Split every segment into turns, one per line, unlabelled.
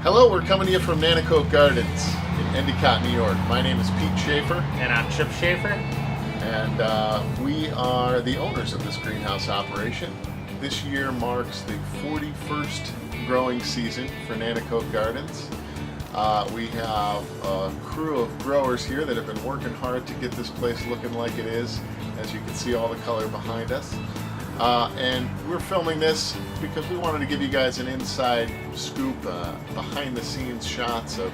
Hello, we're coming to you from Nanticoke Gardens in Endicott, New York. My name is Pete Schaefer.
And I'm Chip Schaefer.
And we are the owners of this greenhouse operation. This year marks the 41st growing season for Nanticoke Gardens. We have a crew of growers here that have been working hard to get this place looking like it is. As you can see, all the color behind us. And we're filming this because we wanted to give you guys an inside scoop, behind the scenes shots of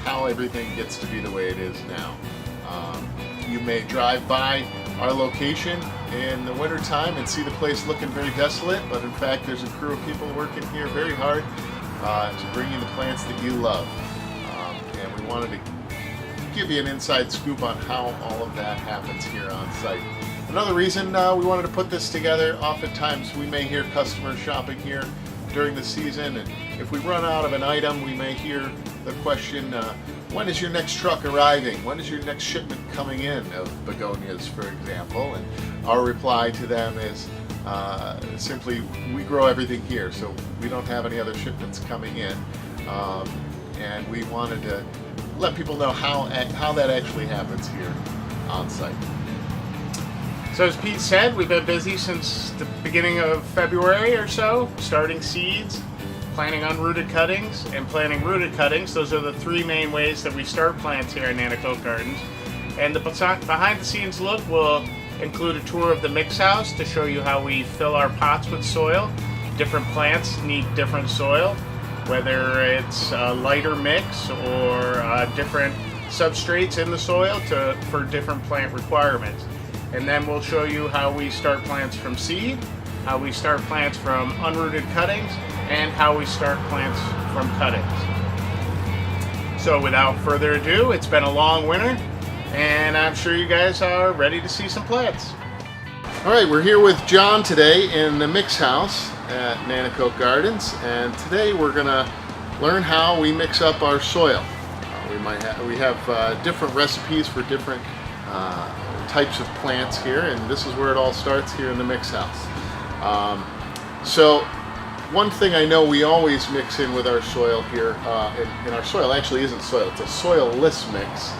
how everything gets to be the way it is now. You may drive by our location in the winter time and see the place looking very desolate, but in fact there's a crew of people working here very hard to bring you the plants that you love. And we wanted to give you an inside scoop on how all of that happens here on site. Another reason we wanted to put this together, oftentimes we may hear customers shopping here during the season, and if we run out of an item, we may hear the question, when is your next truck arriving? When is your next shipment coming in of begonias, for example? And our reply to them is simply, we grow everything here, so we don't have any other shipments coming in. And we wanted to let people know how that actually happens here on site.
So as Pete said, we've been busy since the beginning of February or so, starting seeds, planting unrooted cuttings, and planting rooted cuttings. Those are the three main ways that we start plants here at Nanticoke Gardens. And the behind the scenes look will include a tour of the mix house to show you how we fill our pots with soil. Different plants need different soil, whether it's a lighter mix or different substrates in the soil for different plant requirements. And then we'll show you how we start plants from seed, how we start plants from unrooted cuttings, and how we start plants from cuttings. So without further ado, it's been a long winter, and I'm sure you guys are ready to see some plants.
All right, we're here with John today in the mix house at Nanticoke Gardens, and today we're gonna learn how we mix up our soil. We have different recipes for different types of plants here, and this is where it all starts here in the mix house. So one thing I know we always mix in with our soil here, and our soil actually isn't soil, it's a soil-less mix.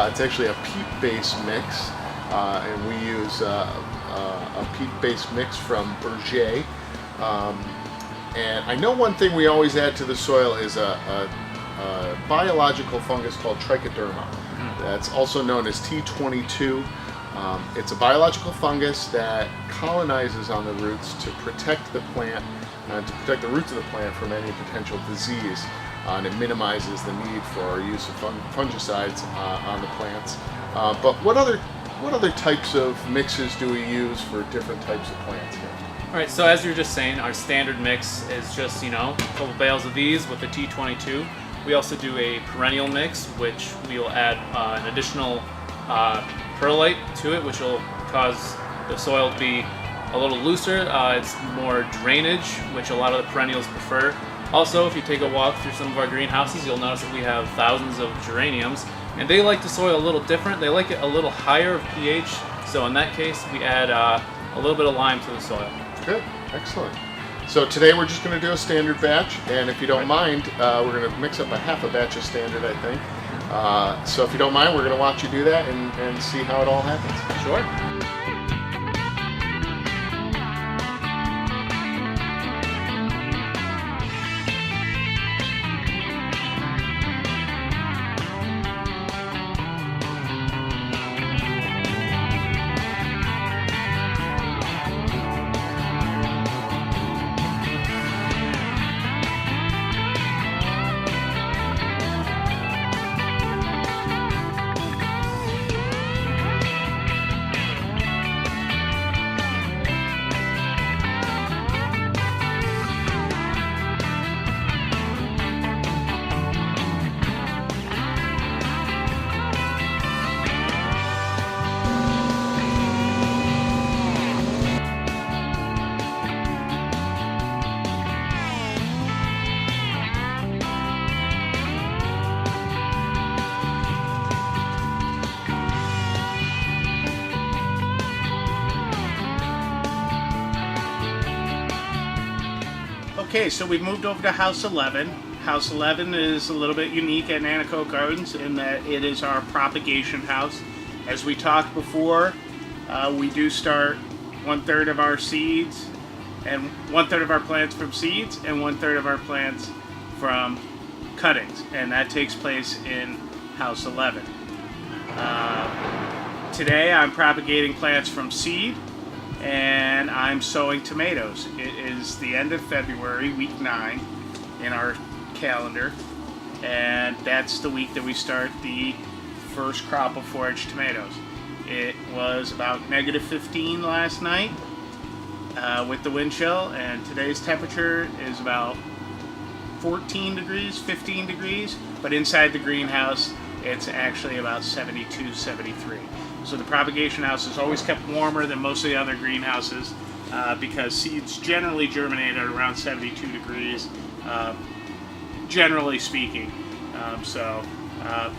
It's actually a peat-based mix, and we use a peat-based mix from Berger. And I know one thing we always add to the soil is a biological fungus called trichoderma. That's also known as T22. It's a biological fungus that colonizes on the roots to protect the plant, to protect the roots of the plant from any potential disease, and it minimizes the need for our use of fungicides on the plants. But what other types of mixes do we use for different types of plants here?
All right, so as you were just saying, our standard mix is just, a couple bales of these with the T22. We also do a perennial mix, which we will add an additional perlite to it, which will cause the soil to be a little looser. It's more drainage, which a lot of the perennials prefer. Also, if you take a walk through some of our greenhouses, you'll notice that we have thousands of geraniums, and they like the soil a little different. They like it a little higher of pH, so in that case, we add a little bit of lime to the soil.
Good, excellent. So today we're just going to do a standard batch, and if you don't mind, we're going to mix up a half a batch of standard, I think. So if you don't mind, we're going to watch you do that and see how it all happens.
Sure.
Okay, so we've moved over to house 11. House 11 is a little bit unique at Nanticoke Gardens in that it is our propagation house. As we talked before, we do start 1/3 of our seeds and 1/3 of our plants from seeds and 1/3 of our plants from cuttings, and that takes place in House 11. Today I'm propagating plants from seed, and I'm sowing tomatoes. It is the end of February, week 9 in our calendar, and that's the week that we start the first crop of forage tomatoes. It was about -15 last night with the wind chill, and today's temperature is about 14 degrees, 15 degrees, but inside the greenhouse it's actually about 72, 73. So the propagation house is always kept warmer than most of the other greenhouses because seeds generally germinate at around 72 degrees, generally speaking.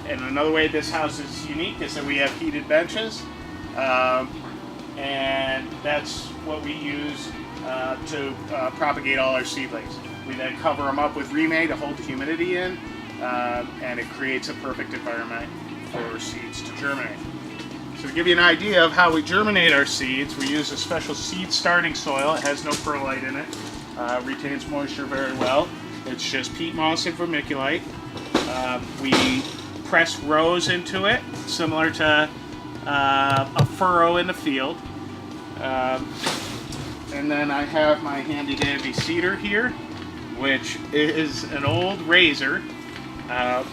And another way this house is unique is that we have heated benches, and that's what we use to propagate all our seedlings. We then cover them up with remed to hold the humidity in, and it creates a perfect environment for seeds to germinate. So to give you an idea of how we germinate our seeds, we use a special seed starting soil. It has no perlite in it, retains moisture very well. It's just peat moss and vermiculite. We press rows into it, similar to a furrow in the field. And then I have my handy dandy seeder here, which is an old razor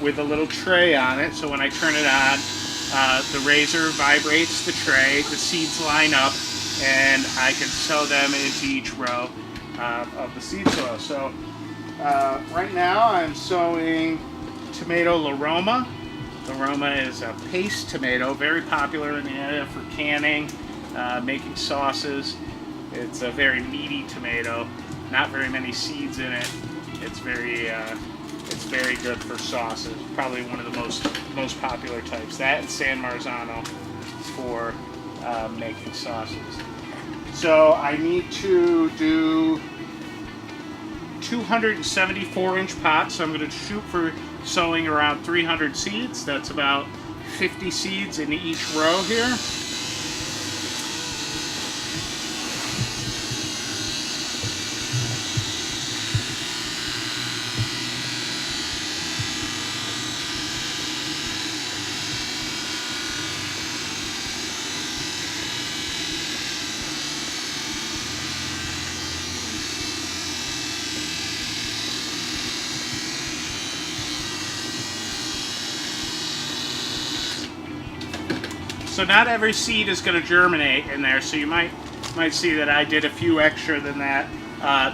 with a little tray on it. So when I turn it on, the razor vibrates the tray, the seeds line up, and I can sow them into each row of the seed soil. So right now I'm sowing tomato La Roma. La Roma is a paste tomato, very popular in the area for canning, making sauces. It's a very meaty tomato, not very many seeds in it. It's very good for sauces. Probably one of the most popular types. That and San Marzano for making sauces. So I need to do 274-inch pots. So I'm going to shoot for sowing around 300 seeds. That's about 50 seeds in each row here. So not every seed is going to germinate in there, so you might see that I did a few extra than that.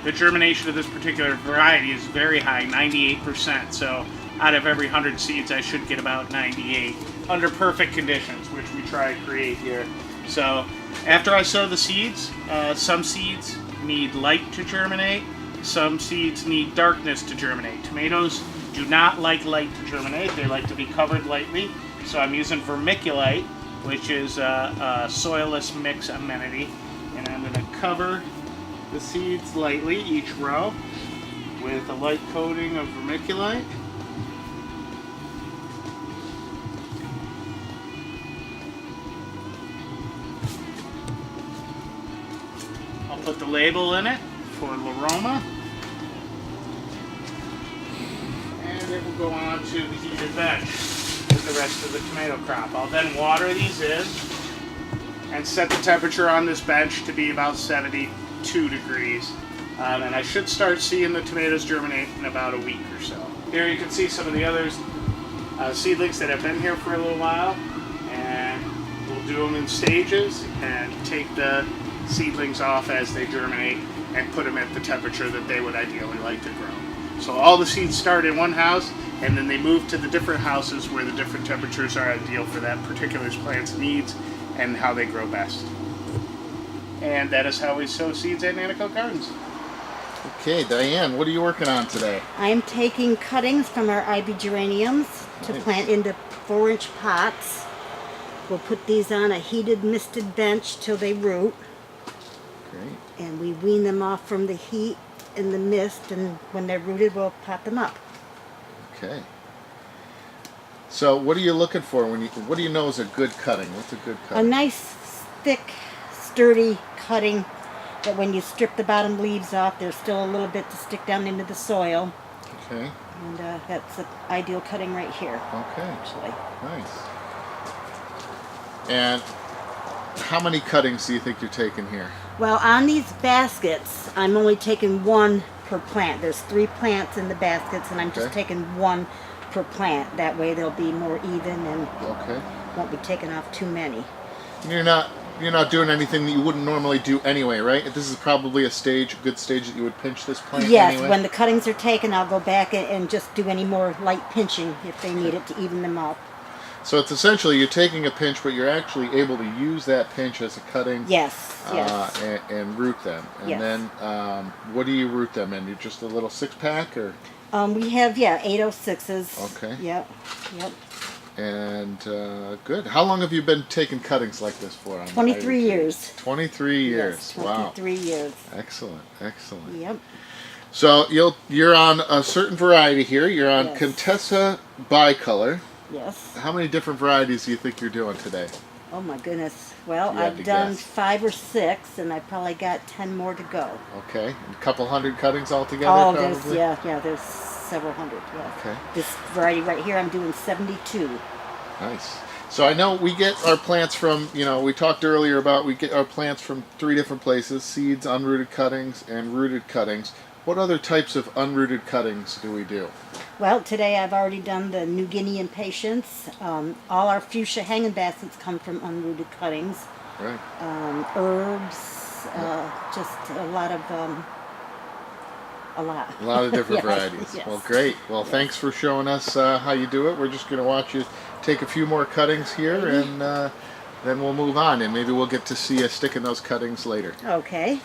The germination of this particular variety is very high, 98%. So out of every 100 seeds, I should get about 98 under perfect conditions, which we try to create here. So after I sow the seeds, some seeds need light to germinate, some seeds need darkness to germinate. Tomatoes do not like light to germinate, they like to be covered lightly. So I'm using vermiculite, which is a soilless mix amenity, and I'm going to cover the seeds lightly, each row, with a light coating of vermiculite. I'll put the label in it for La Roma, and it will go on to the heated bench with the rest of the tomato crop. I'll then water these in and set the temperature on this bench to be about 72 degrees. And I should start seeing the tomatoes germinate in about a week or so. Here you can see some of the other seedlings that have been here for a little while, and we'll do them in stages and take the seedlings off as they germinate and put them at the temperature that they would ideally like to grow. So all the seeds start in one house, and then they move to the different houses where the different temperatures are ideal for that particular plant's needs and how they grow best. And that is how we sow seeds at Nanticoke Gardens.
Okay, Diane, what are you working on today?
I'm taking cuttings from our ivy geraniums to plant into 4-inch pots. We'll put these on a heated, misted bench till they root.
Great.
And we wean them off from the heat and the mist, and when they're rooted, we'll pot them up.
Okay. So what are you looking for what do you know is a good cutting? What's a good
A
cutting?
nice, thick, sturdy cutting that when you strip the bottom leaves off, there's still a little bit to stick down into the soil.
Okay.
And that's the ideal cutting right here,
Okay.
actually.
Nice. And how many cuttings do you think you're taking here?
Well, on these baskets, I'm only taking one per plant. There's 3 plants in the baskets, and I'm just
Okay.
taking one per plant. That way they'll be more even and
Okay.
won't be taking off too many.
And you're not doing anything that you wouldn't normally do anyway, right? This is probably a good stage that you would pinch this plant
Yes,
anyway?
when the cuttings are taken, I'll go back and just do any more light pinching if they need it to even them up.
So it's essentially you're taking a pinch, but you're actually able to use that pinch as a cutting.
Yes, yes.
And root them. And
Yes.
then what do you root them in? You just a little 6-pack or?
We have, 806s.
Okay.
Yep, yep.
And good. How long have you been taking cuttings like this for? On the
23
IoT?
years.
23 years.
Yes,
Wow.
23 years.
Excellent. Excellent.
Yep.
So you're on a certain variety here. You're on
Yes.
Contessa bicolor.
Yes.
How many different varieties do you think you're doing today?
Oh my goodness. Well,
You had
I've
to
done
guess.
5 or 6, and I probably got 10 more to go.
Okay, a couple hundred cuttings altogether,
Oh,
probably.
there's several hundred. Yeah.
Okay.
This variety right here, I'm doing 72.
Nice. So I know we get our plants from, we talked earlier about we get our plants from 3 different places: seeds, unrooted cuttings, and rooted cuttings. What other types of unrooted cuttings do we do?
Well, today I've already done the New Guinea impatiens. All our fuchsia hanging baskets come from unrooted cuttings.
Right.
Herbs, just a lot of, a lot.
A lot of different
Yes,
varieties.
yes.
Well, great. Well, thanks for showing us how you do it. We're just going to watch you take a few more cuttings here, and then we'll move on, and maybe we'll get to see you sticking those cuttings later.
Okay.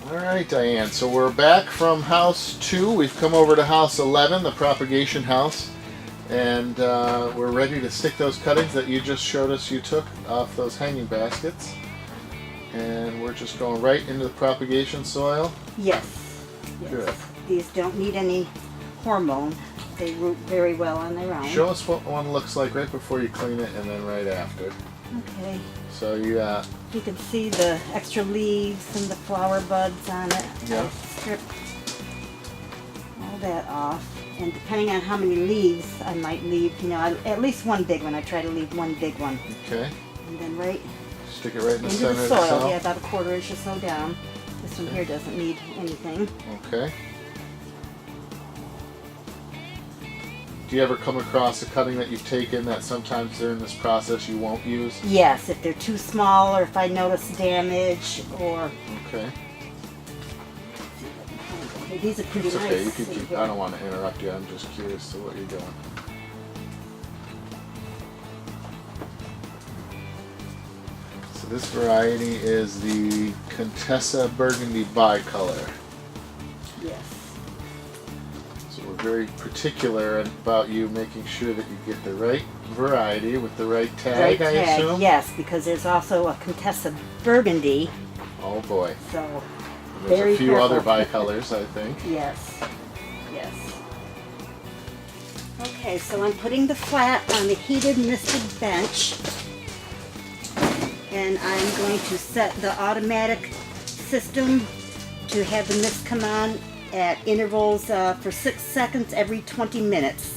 All right, Diane. So we're back from house 2. We've come over to house 11, the propagation house, and we're ready to stick those cuttings that you just showed us you took off those hanging baskets. And we're just going right into the propagation soil.
Yes. Yes.
Good.
These don't need any hormone. They root very well on their own.
Show us what one looks like right before you clean it and then right after.
Okay.
So
You can see the extra leaves and the flower buds on it.
Yeah.
I strip all that off. And depending on how many leaves, I might leave, at least one big one. I try to leave one big one.
okay,
And then right
stick it right in the
into
center
the
of the
soil.
cell.
Yeah, about a quarter inch or so down. This one here doesn't need anything.
Okay. Do you ever come across a cutting that you've taken that sometimes during this process you won't use?
Yes, if they're too small or if I notice damage or...
Okay.
Okay, these are pretty
It's okay. You
nice.
can keep, I don't want to interrupt you. I'm just curious to what you're doing. So this variety is the Contessa Burgundy bicolor.
Yes.
So we're very particular about you making sure that you get the right variety with the right tag, I assume?
Yes, because there's also a Contessa Burgundy,
Oh boy.
so
There's
very
a few
careful.
other bicolors, I think.
yes, yes. Okay, so I'm putting the flat on the heated misted bench, and I'm going to set the automatic system to have the mist come on at intervals for 6 seconds every 20 minutes.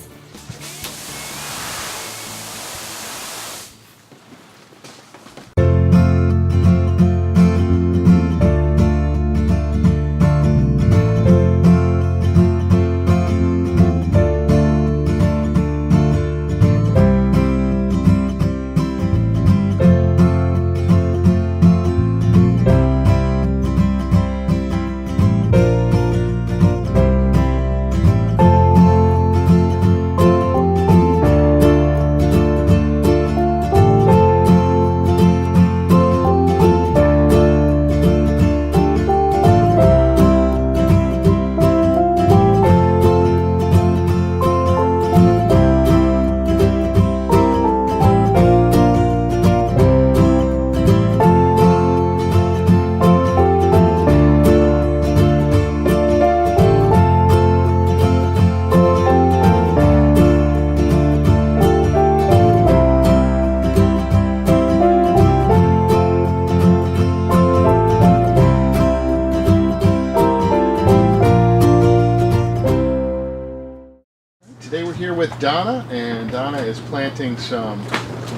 Today we're here with Donna, and Donna is planting some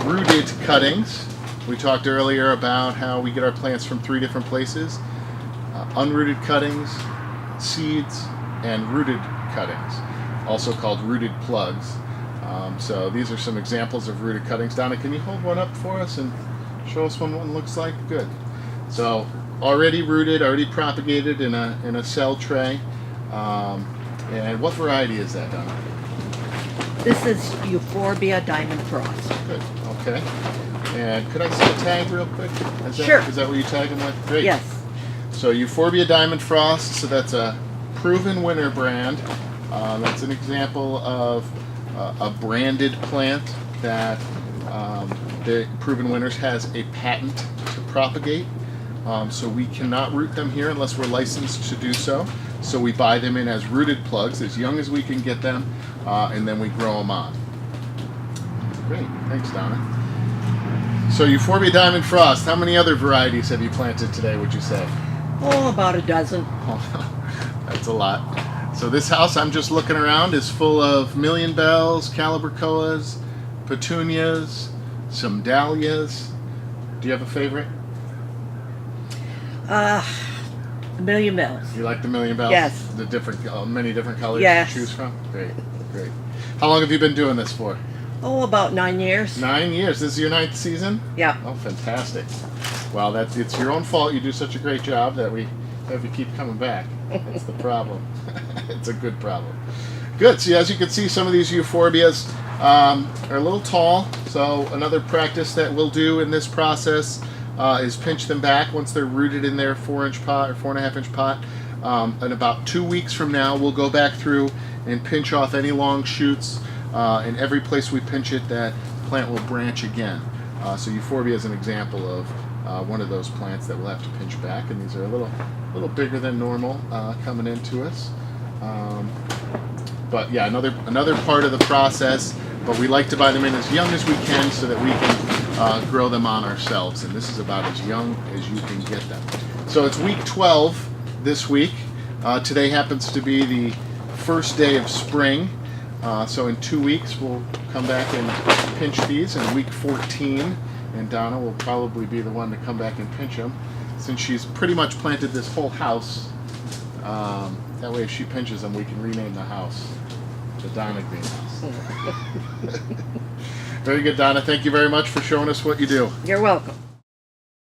rooted cuttings. We talked earlier about how we get our plants from 3 different places. Unrooted cuttings, seeds, and rooted cuttings, also called rooted plugs. So these are some examples of rooted cuttings. Donna, can you hold one up for us and show us what one looks like? Good. So already rooted, already propagated in a cell tray. And what variety is that, Donna?
This is Euphorbia Diamond Frost.
Good. Okay. And could I see a tag real quick?
Sure.
Is that what you tag them with? Great.
Yes.
So Euphorbia Diamond Frost. So that's a proven winner brand. That's an example of a branded plant that the Proven Winners has a patent to propagate. So we cannot root them here unless we're licensed to do so. So we buy them in as rooted plugs, as young as we can get them, and then we grow them on. Great, thanks Donna. So Euphorbia Diamond Frost, how many other varieties have you planted today, would you say?
Oh, about a dozen.
That's a lot. So this house, I'm just looking around, is full of million bells, calibrachoas, petunias, some dahlias. Do you have a favorite?
The Million Bells.
You like the million bells?
Yes.
The different, many different colors
Yes.
to choose from? Great, great. How long have you been doing this for?
Oh, about 9 years.
9 years. This is your 9th season?
Yeah.
Oh, fantastic. Well, it's your own fault. You do such a great job that we have you keep coming back. That's the problem. It's a good problem. Good. See, as you can see, some of these euphorbias are a little tall. So another practice that we'll do in this process is pinch them back once they're rooted in their 4-inch pot or 4.5-inch pot. And about 2 weeks from now, we'll go back through and pinch off any long shoots. And every place we pinch it, that plant will branch again. So euphorbia is an example of one of those plants that we'll have to pinch back, and these are a little bigger than normal coming into us. But yeah, another part of the process. But we like to buy them in as young as we can so that we can grow them on ourselves. And this is about as young as you can get them. So it's week 12 this week. Today happens to be the first day of spring. So in 2 weeks we'll come back and pinch these. In week 14, and Donna will probably be the one to come back and pinch them, since she's pretty much planted this whole house. That way if she pinches them, we can rename the house the Donna Greenhouse. Very good, Donna. Thank you very much for showing us what you do.
You're welcome.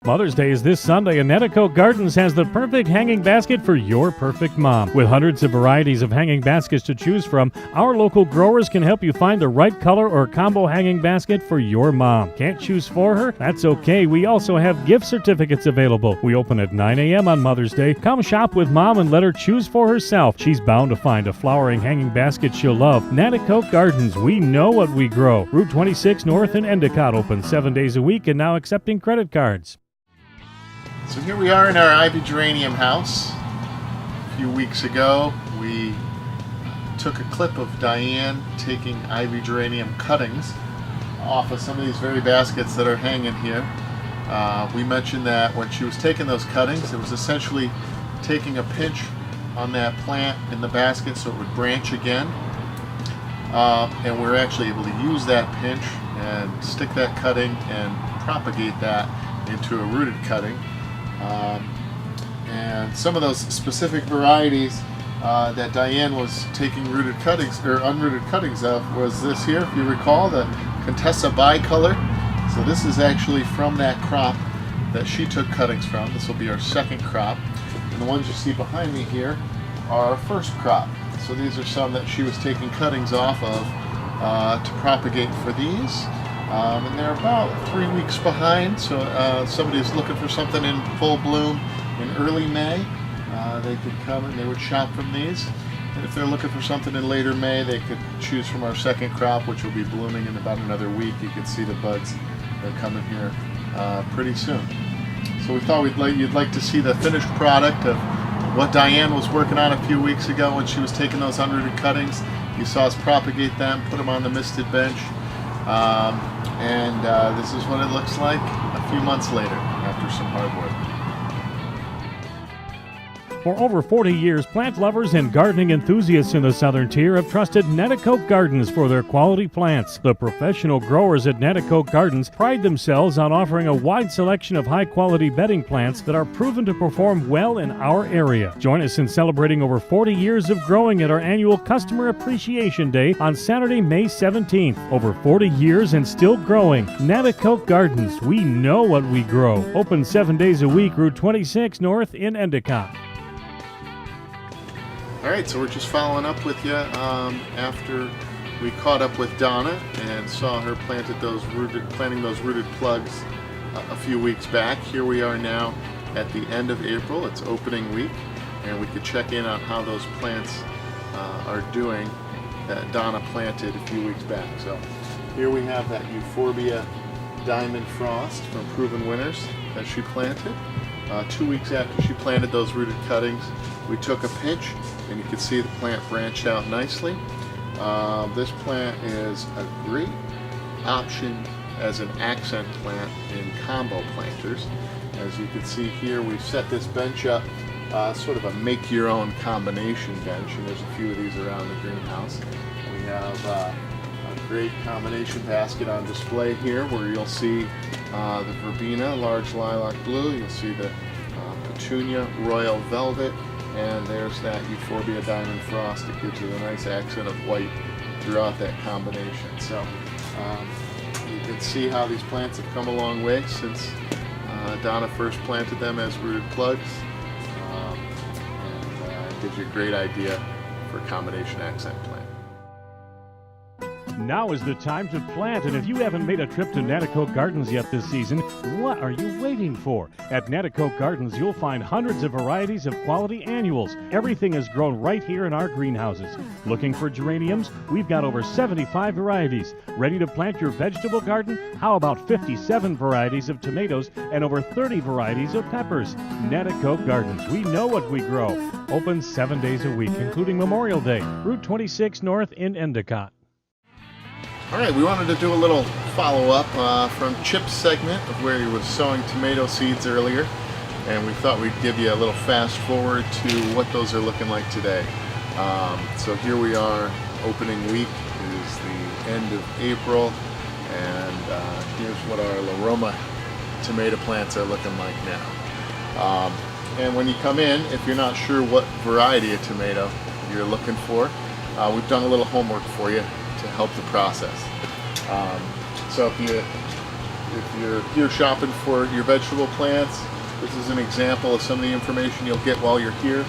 Mother's Day is this Sunday, and Nanticoke Gardens has the perfect hanging basket for your perfect mom. With hundreds of varieties of hanging baskets to choose from, our local growers can help you find the right color or combo hanging basket for your mom. Can't choose for her? That's okay. We also have gift certificates available. We open at 9 a.m. on Mother's Day. Come shop with Mom and let her choose for herself. She's bound to find a flowering hanging basket she'll love. Nanticoke Gardens, we know what we grow. Route 26 North in Endicott, open 7 days a week and now accepting credit cards.
So here we are in our ivy geranium house. A few weeks ago, we took a clip of Diane taking ivy geranium cuttings off of some of these very baskets that are hanging here. We mentioned that when she was taking those cuttings, it was essentially taking a pinch on that plant in the basket so it would branch again. And we're actually able to use that pinch and stick that cutting and propagate that into a rooted cutting. And some of those specific varieties that Diane was taking rooted cuttings or unrooted cuttings of was this here, if you recall, the Contessa bicolor. So this is actually from that crop that she took cuttings from. This will be our second crop. And the ones you see behind me here are our first crop. So these are some that she was taking cuttings off of to propagate for these. And they're about 3 weeks behind, so somebody's looking for something in full bloom in early May, they could come and they would shop from these. And if they're looking for something in later May, they could choose from our second crop, which will be blooming in about another week. You can see the buds are coming here pretty soon. So we thought you'd like to see the finished product of what Diane was working on a few weeks ago when she was taking those unrooted cuttings. You saw us propagate them, put them on the misted bench. And this is what it looks like a few months later after some hard work.
For over 40 years, plant lovers and gardening enthusiasts in the Southern Tier have trusted Nanticoke Gardens for their quality plants. The professional growers at Nanticoke Gardens pride themselves on offering a wide selection of high-quality bedding plants that are proven to perform well in our area. Join us in celebrating over 40 years of growing at our annual Customer Appreciation Day on Saturday, May 17th. Over 40 years and still growing. Nanticoke Gardens, we know what we grow. Open 7 days a week, Route 26 North in Endicott.
All right, so we're just following up with you after we caught up with Donna and saw her planting those rooted plugs a few weeks back. Here we are now at the end of April. It's opening week, and we could check in on how those plants are doing that Donna planted a few weeks back. So here we have that Euphorbia Diamond Frost from Proven Winners that she planted. 2 weeks after she planted those rooted cuttings, we took a pinch, and you can see the plant branched out nicely. This plant is a great option as an accent plant in combo planters. As you can see here, we've set this bench up, sort of a make-your-own combination bench, and there's a few of these around the greenhouse. We have a great combination basket on display here, where you'll see the Verbena, large lilac blue. You'll see the Petunia, royal velvet, and there's that Euphorbia Diamond Frost. It gives you a nice accent of white throughout that combination. So you can see how these plants have come a long way since Donna first planted them as rooted plugs, and it gives you a great idea for a combination accent plant.
Now is the time to plant, and if you haven't made a trip to Nanticoke Gardens yet this season, what are you waiting for? At Nanticoke Gardens, you'll find hundreds of varieties of quality annuals. Everything is grown right here in our greenhouses. Looking for geraniums? We've got over 75 varieties. Ready to plant your vegetable garden? How about 57 varieties of tomatoes and over 30 varieties of peppers? Nanticoke Gardens, we know what we grow. Open 7 days a week, including Memorial Day. Route 26 North in Endicott.
All right, we wanted to do a little follow-up from Chip's segment of where he was sowing tomato seeds earlier, and we thought we'd give you a little fast forward to what those are looking like today. So here we are, opening week is the end of April, and here's what our La Roma tomato plants are looking like now. And when you come in, if you're not sure what variety of tomato you're looking for, we've done a little homework for you to help the process. So if you're here shopping for your vegetable plants, this is an example of some of the information you'll get while you're here.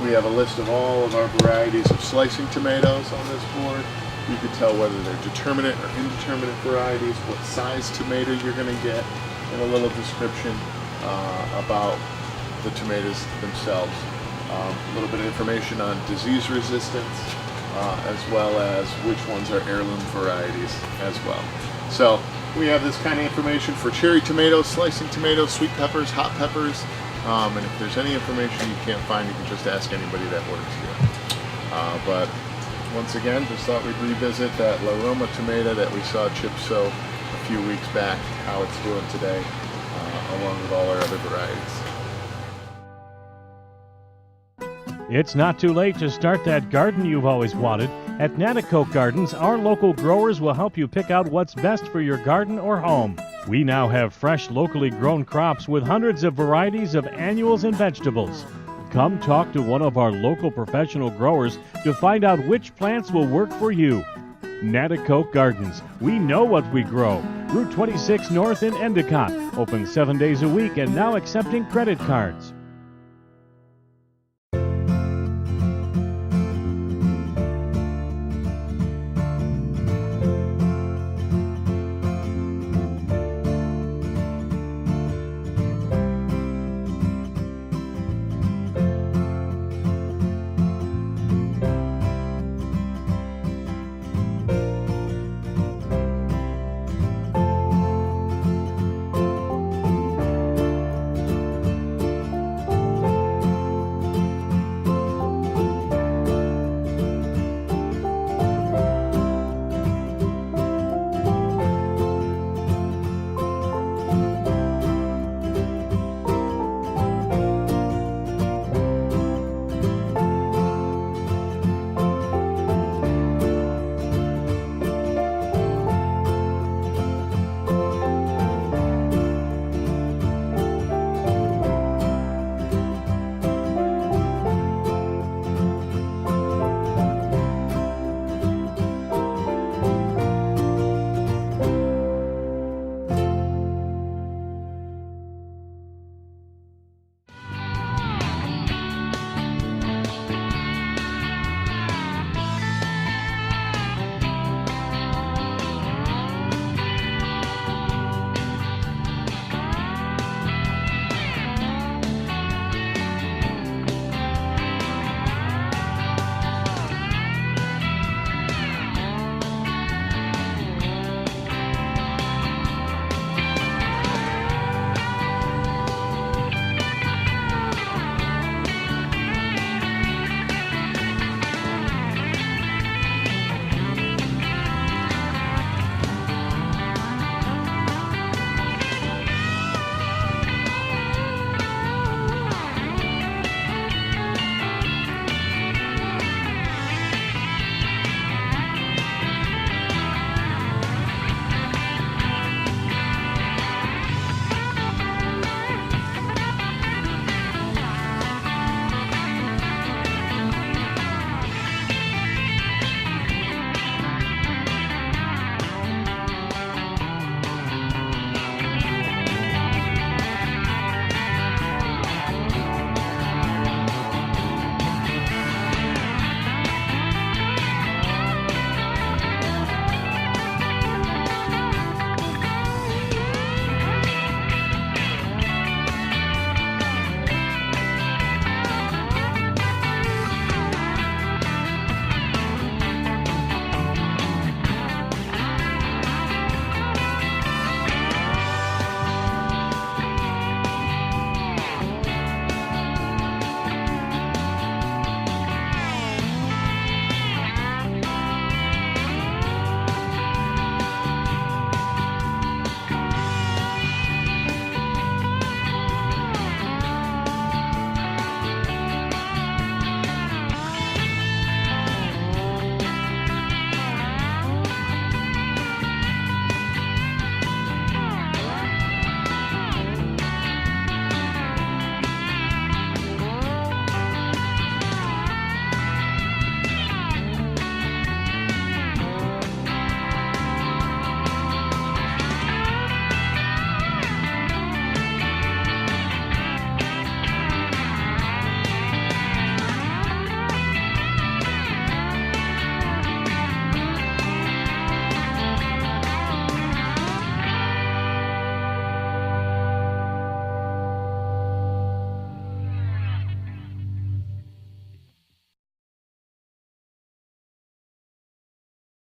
We have a list of all of our varieties of slicing tomatoes on this board. You can tell whether they're determinate or indeterminate varieties, what size tomato you're going to get, and a little description about the tomatoes themselves. A little bit of information on disease resistance, as well as which ones are heirloom varieties as well. So we have this kind of information for cherry tomatoes, slicing tomatoes, sweet peppers, hot peppers, and if there's any information you can't find, you can just ask anybody that works here. But once again, just thought we'd revisit that La Roma tomato that we saw Chip sow a few weeks back, how it's doing today, along with all our other varieties.
It's not too late to start that garden you've always wanted. At Nanticoke Gardens, our local growers will help you pick out what's best for your garden or home. We now have fresh, locally grown crops with hundreds of varieties of annuals and vegetables. Come talk to one of our local professional growers to find out which plants will work for you. Nanticoke Gardens, we know what we grow. Route 26 North in Endicott, open 7 days a week and now accepting credit cards.